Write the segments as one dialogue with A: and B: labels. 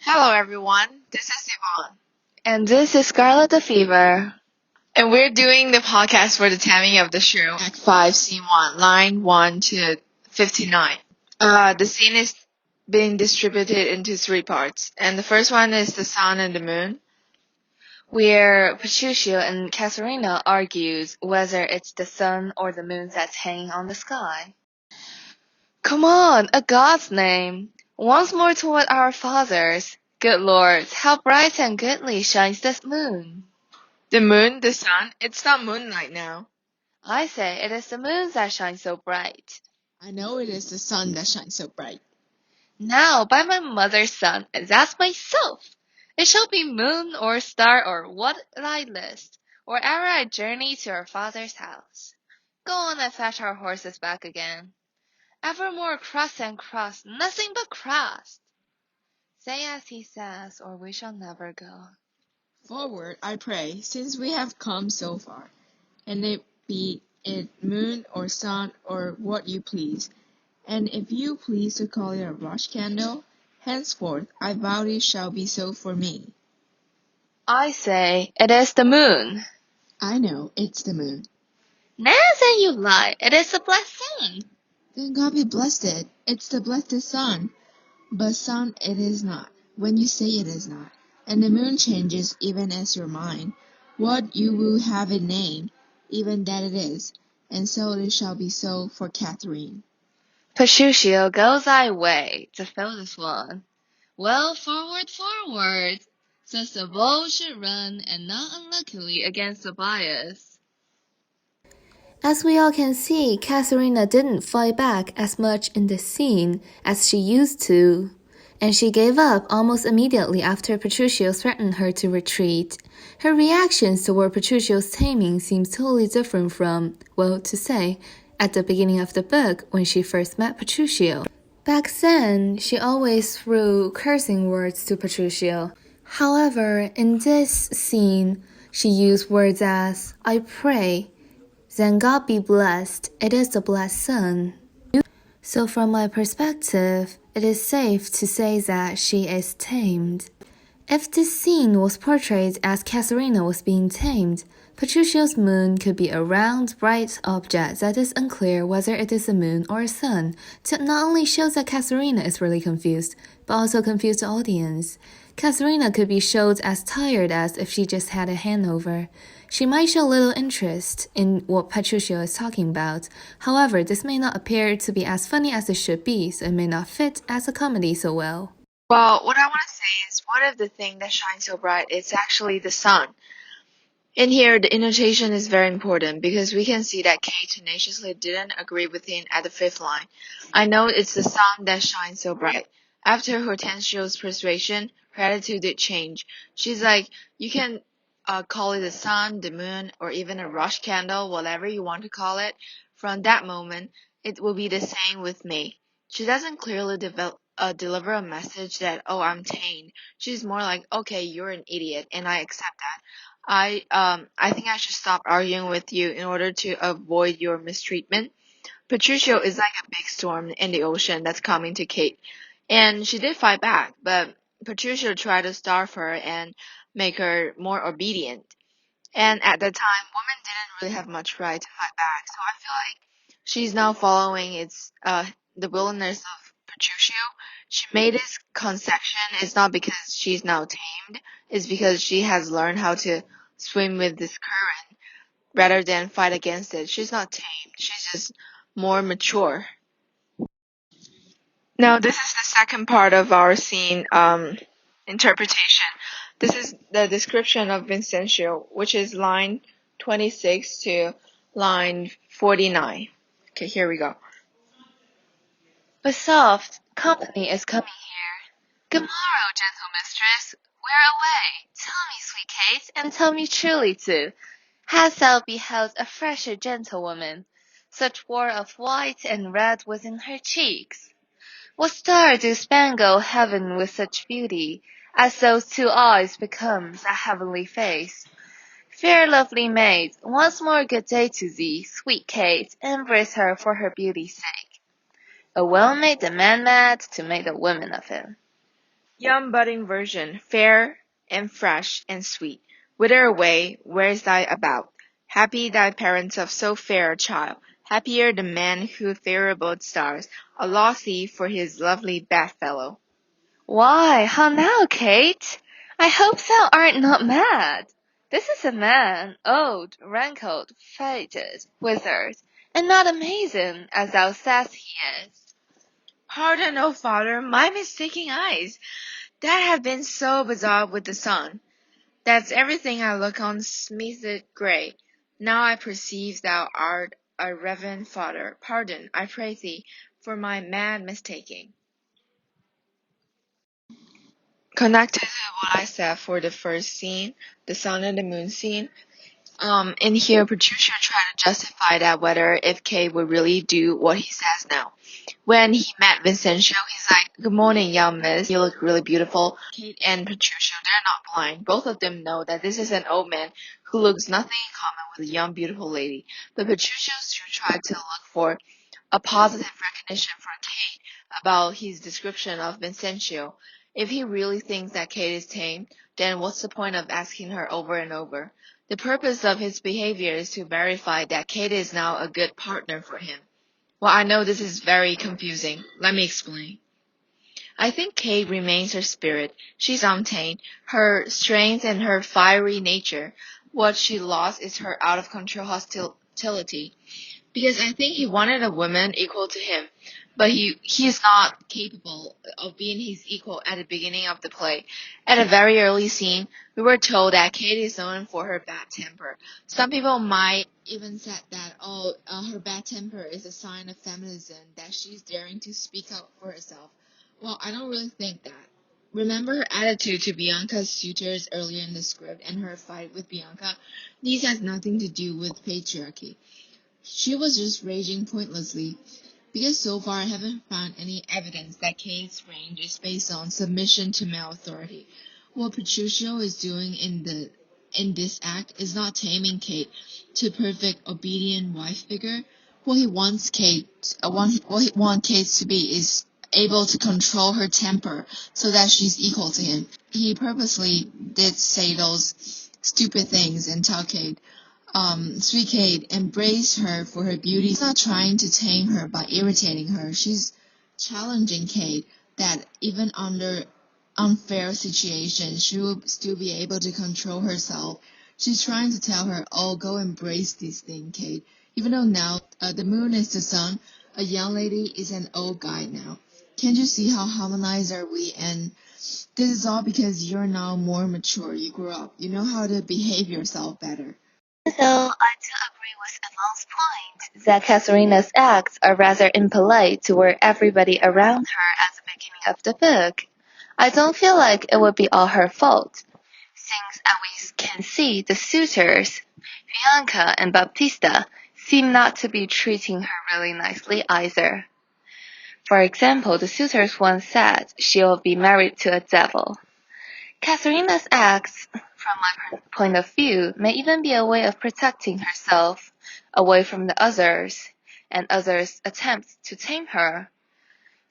A: Hello everyone, this is Yvonne.
B: And this is Scarlet the Fever.
A: And we're doing the podcast for the taming of the shrew, Act 5, Scene 1, line 1 to 59. The scene is being distributed into three parts, and the first one is the sun and the moon.
B: Where Petruchio and Katharina argues whether it's the sun or the moon that's hanging on the sky. Come on, a god's name! Once more toward our fathers. Good Lord, how bright and goodly shines this moon!
A: The moon, the sun, it's not moonlight now.
B: I say it is the moon that shines so bright.
A: I know it is the sun that shines so bright.
B: Now, by my mother's son, and that's myself, it shall be moon or star or what thy list, or ever I journey to our father's house. Go on and fetch our horses back again. Evermore cross and cross, nothing but cross. Say as he says, or we shall never go.
A: Forward, I pray, since we have come so far, and it be it moon or sun or what you please. And if you please to call it a rush candle, henceforth I vow it shall be so for me.
B: I say, it is the moon.
A: I know it's the moon.
B: Nay, then you lie, it is the blessed sun.
A: Then God be blessed, it's the blessed sun. But sun it is not, when you say it is not. And the moon changes even as your mind. What you will have it named, even that it is. And so it shall be so for Catherine.
B: Petruchio, go thy way, to fill this one. Well, forward, forward, since the bow should run, and not unluckily against the bias. As we all can see, Katharina didn't fight back as much in this scene as she used to, and she gave up almost immediately after Petruchio threatened her to retreat. Her reactions toward Petruchio's taming seems totally different from, well, to say, at the beginning of the book when she first met Petruchio. Back then, she always threw cursing words to Petruchio. However, in this scene, she used words as, I pray, then God be blessed, it is the blessed sun. So from my perspective, it is safe to say that she is tamed. If this scene was portrayed as Katharina was being tamed, Petruchio's moon could be a round, bright object that is unclear whether it is a moon or a sun, to not only show that Katharina is really confused, but also confuse the audience. Katharina could be showed as tired as if she just had a hangover. She might show little interest in what Petruchio is talking about. However, this may not appear to be as funny as it should be, so it may not fit as a comedy so well.
A: Well, what I want to say is one of the things that shines so bright is actually the sun. In here, the intonation is very important because we can see that Kate tenaciously didn't agree with him at the fifth line. I know it's the sun that shines so bright. After Hortensio's persuasion, her attitude did change. She's like, you can call it the sun, the moon, or even a rush candle, whatever you want to call it. From that moment, it will be the same with me. She doesn't clearly deliver a message that, oh, I'm tamed. She's more like, okay, you're an idiot, and I accept that. I think I should stop arguing with you in order to avoid your mistreatment. Patricio is like a big storm in the ocean that's coming to Kate. And she did fight back, but Patricio tried to starve her and make her more obedient. And at that time, women didn't really have much right to fight back. So I feel like she's now following the willingness of Patricio. She made this concession. It's not because she's now tamed. It's because she has learned how to swim with this current rather than fight against it. She's not tamed. She's just more mature. Now, this is the second part of our scene interpretation. This is the description of Vincentio, which is line 26 to line 49. Okay, here we go.
B: But soft, company is coming here. Good morrow, gentle mistress. Where away? Tell me, sweet Kate, and tell me truly too. Hast thou beheld a fresher gentlewoman, such war of white and red within her cheeks? What star do spangle heaven with such beauty, as those two eyes becomes a heavenly face? Fair lovely maid, once more good day to thee, sweet Kate, embrace her for her beauty's sake. A well made the man mad to make a woman of him.
A: Young budding virgin, fair and fresh and sweet, whither away, where's thy about? Happy thy parents of so fair a child, happier the man who fairer stars, Allah thee for his lovely bedfellow.
B: Why, how now, Kate? I hope thou art not mad. This is a man, old, wrinkled, faded, withered, and not amazing, as thou sayest he is.
A: Pardon, O father, my mistaking eyes, that have been so bedaubed with the sun. That's everything I look on smithed grey. Now I perceive thou art a reverend father. Pardon, I pray thee, for my mad mistaking. Connected to what I said for the first scene, the sun and the moon scene, in here Patricia tried to justify that whether if Kay would really do what he says now. When he met Vincenzo, he's like, "Good morning, young miss. You look really beautiful." Kate and Patricia, they're not blind. Both of them know that this is an old man who looks nothing in common with a young, beautiful lady. But Patricia still tried to look for a positive recognition for Kate about his description of Vincenzo. If he really thinks that Kate is tame, then what's the point of asking her over and over? The purpose of his behavior is to verify that Kate is now a good partner for him. Well, I know this is very confusing. Let me explain. I think Kate remains her spirit. She's untamed, her strength and her fiery nature. What she lost is her out-of-control hostility. Because I think he wanted a woman equal to him, but he is not capable of being his equal at the beginning of the play. At a very early scene, we were told that Kate is known for her bad temper. Some people might even said that her bad temper is a sign of feminism, that she's daring to speak up for herself. Well, I don't really think that. Remember her attitude to Bianca's suitors earlier in the script and her fight with Bianca? These has nothing to do with patriarchy. She was just raging pointlessly, because so far I haven't found any evidence that Kate's range is based on submission to male authority. What Petruchio is doing in this act is not taming Kate to perfect obedient wife figure. What he wants what he wants Kate to be is able to control her temper so that she's equal to him. He purposely did say those stupid things and tell Kate, sweet Kate, embrace her for her beauty. She's not trying to tame her by irritating her. She's challenging Kate that even under unfair situations, she will still be able to control herself. She's trying to tell her, oh, go embrace this thing, Kate. Even though now the moon is the sun, a young lady is an old guy now. Can't you see how harmonized are we? And this is all because you're now more mature. You grew up. You know how to behave yourself better.
B: So I do agree with Yvonne's point that Katharina's acts are rather impolite toward everybody around her at the beginning of the book. I don't feel like it would be all her fault, since as we can see, the suitors, Bianca and Baptista, seem not to be treating her really nicely either. For example, the suitors once said she'll be married to a devil. Katharina's acts, from my point of view, may even be a way of protecting herself away from the others and others' attempts to tame her.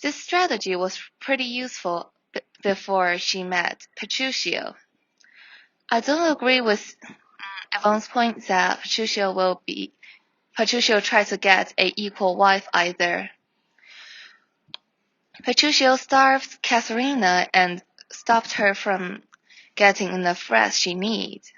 B: This strategy was pretty useful before she met Petruchio. I don't agree with Yvonne's point that Petruchio try to get a equal wife either. Petruchio starved Katharina and stopped her from getting enough rest she needs.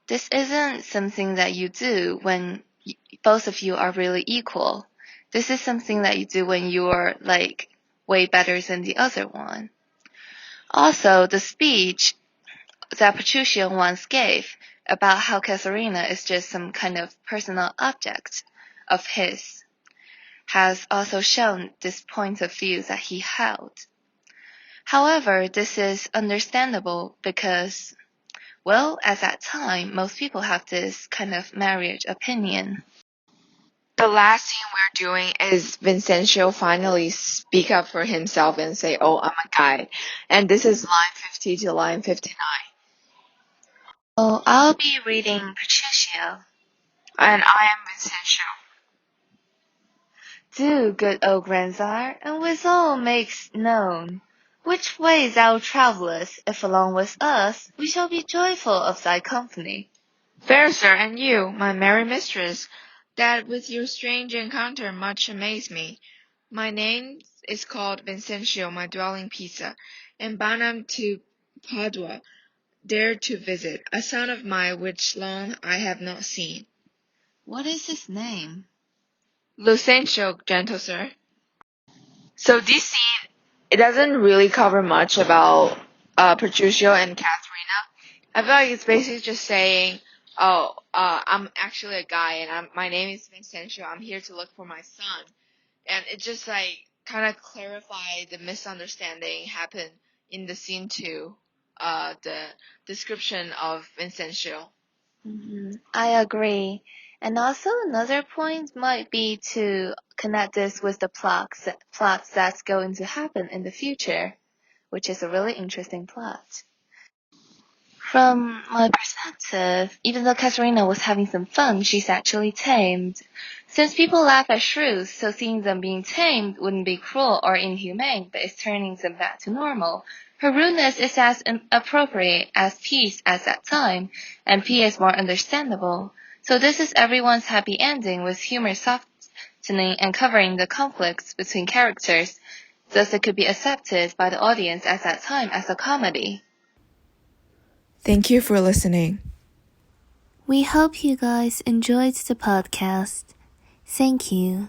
B: This isn't something that you do when both of you are really equal. This is something that you do when you're like way better than the other one. Also, the speech that Petruchio once gave about how Katharina is just some kind of personal object of his has also shown this point of view that he held. However, this is understandable because, well, at that time, most people have this kind of marriage opinion.
A: The last thing we're doing is Vincenzo finally speak up for himself and say, "Oh, I'm a guy." And this is line 50 to line 59.
B: Oh, I'll be reading Petruchio.
A: And I am Vincenzo.
B: Do, good old grandsire, and withal makes known Which way, thou travellest, if along with us, we shall be joyful of thy company.
A: Fair sir, and you, my merry mistress, that with your strange encounter much amaze me. My name is called Vincentio, my dwelling Pisa, and bound am to Padua, there to visit a son of mine which long I have not seen.
B: What is his name?
A: Lucentio, gentle sir. So this scene, it doesn't really cover much about Petruchio and Katharina. I feel like it's basically just saying, oh, I'm actually a guy and my name is Vincentio. I'm here to look for my son. And it just like kind of clarify the misunderstanding happened in the scene two, the description of Vincentio.
B: I agree. And also another point might be to connect this with the plots that's going to happen in the future, which is a really interesting plot. From my perspective, even though Katharina was having some fun, she's actually tamed. Since people laugh at shrews, so seeing them being tamed wouldn't be cruel or inhumane, but it's turning them back to normal. Her rudeness is as appropriate as P's at that time, and P is more understandable. So this is everyone's happy ending with humor softening and covering the conflicts between characters. Thus it could be accepted by the audience at that time as a comedy.
A: Thank you for listening.
B: We hope you guys enjoyed the podcast. Thank you.